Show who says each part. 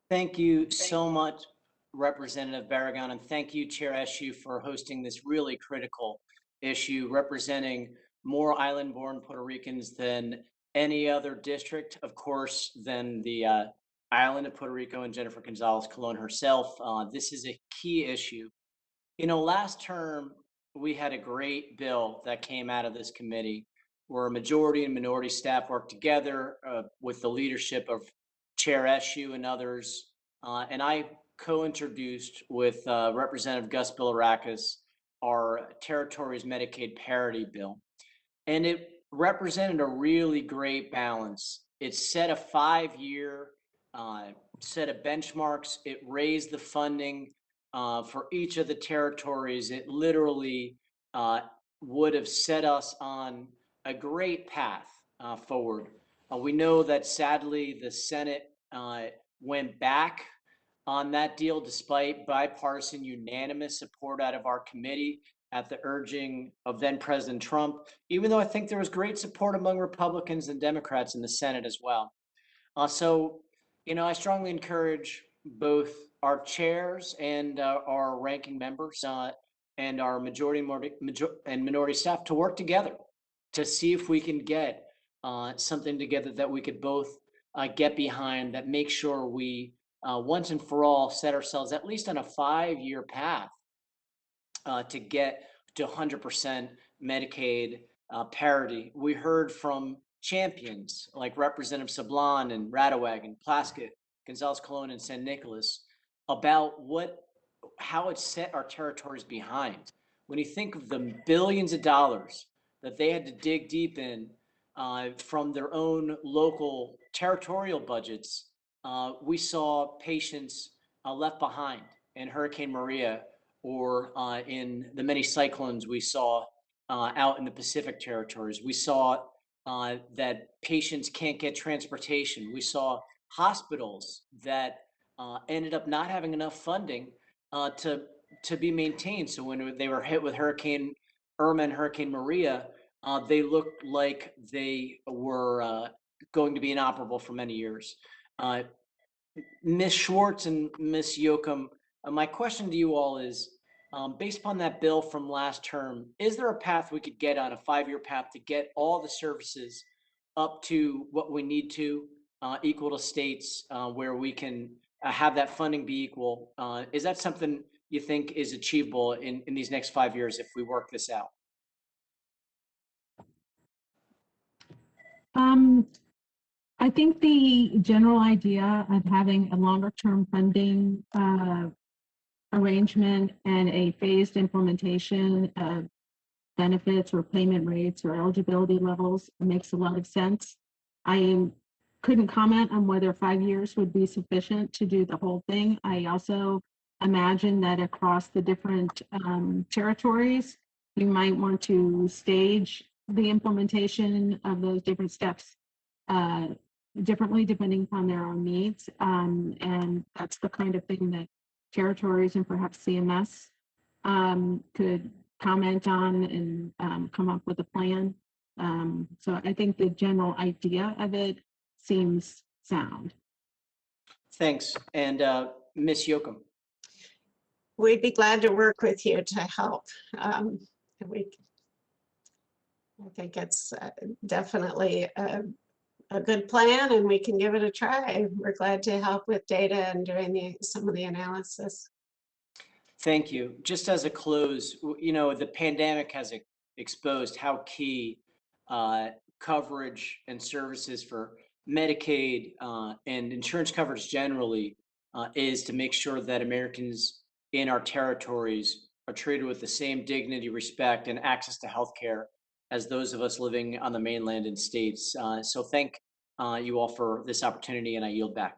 Speaker 1: Thank you so much, Representative Barragan, and thank you, Chair Eshu, for hosting this really critical issue, representing more island-born Puerto Ricans than any other district, of course, than the island of Puerto Rico and Jennifer Gonzalez Colon herself. This is a key issue. Last term, we had a great bill that came out of this committee where majority and minority staff worked together with the leadership of Chair Eshu and others. And I co-introduced with Representative Gus Bilirakis our territory's Medicaid parity bill. And it represented a really great balance. It set a 5-year set of benchmarks. It raised the funding for each of the territories. It literally would have set us on a great path forward. We know that sadly the Senate went back on that deal despite bipartisan unanimous support out of our committee at the urging of then President Trump, even though I think there was great support among Republicans and Democrats in the Senate as well. I strongly encourage both our chairs and our ranking members and our majority and minority staff to work together to see if we can get something together that we could both get behind, that make sure we once and for all set ourselves at least on a 5-year path to get to 100% Medicaid parity. We heard from champions like Representative Sablan and Radowagon, Plaskett, Gonzalez Colon, and San Nicolas about how it set our territories behind. When you think of the billions of dollars that they had to dig deep in from their own local territorial budgets, we saw patients left behind in Hurricane Maria or in the many cyclones we saw out in the Pacific territories. We saw that patients can't get transportation. We saw hospitals that ended up not having enough funding to be maintained. So when they were hit with Hurricane Irma and Hurricane Maria, they looked like they were going to be inoperable for many years. Ms. Schwartz and Ms. Yoakum, my question to you all is, based upon that bill from last term, is there a path we could get on a 5-year path to get all the services up to what we need to, equal to states where we can have that funding be equal? Is that something you think is achievable in these next 5 years if we work this out?
Speaker 2: I think the general idea of having a longer-term funding arrangement and a phased implementation of benefits or payment rates or eligibility levels makes a lot of sense. I couldn't comment on whether 5 years would be sufficient to do the whole thing. I also imagine that across the different territories, you might want to stage the implementation of those different steps differently depending upon their own needs. And that's the kind of thing that territories and perhaps CMS could comment on and come up with a plan. So I think the general idea of it seems sound.
Speaker 1: Thanks. And Ms. Yoakum.
Speaker 3: We'd be glad to work with you to help. I think it's definitely a good plan and we can give it a try. We're glad to help with data and doing some of the analysis.
Speaker 1: Thank you. Just as a close, the pandemic has exposed how key coverage and services for Medicaid and insurance coverage generally is to make sure that Americans in our territories are treated with the same dignity, respect, and access to healthcare as those of us living on the mainland and states. So thank you all for this opportunity, and I yield back.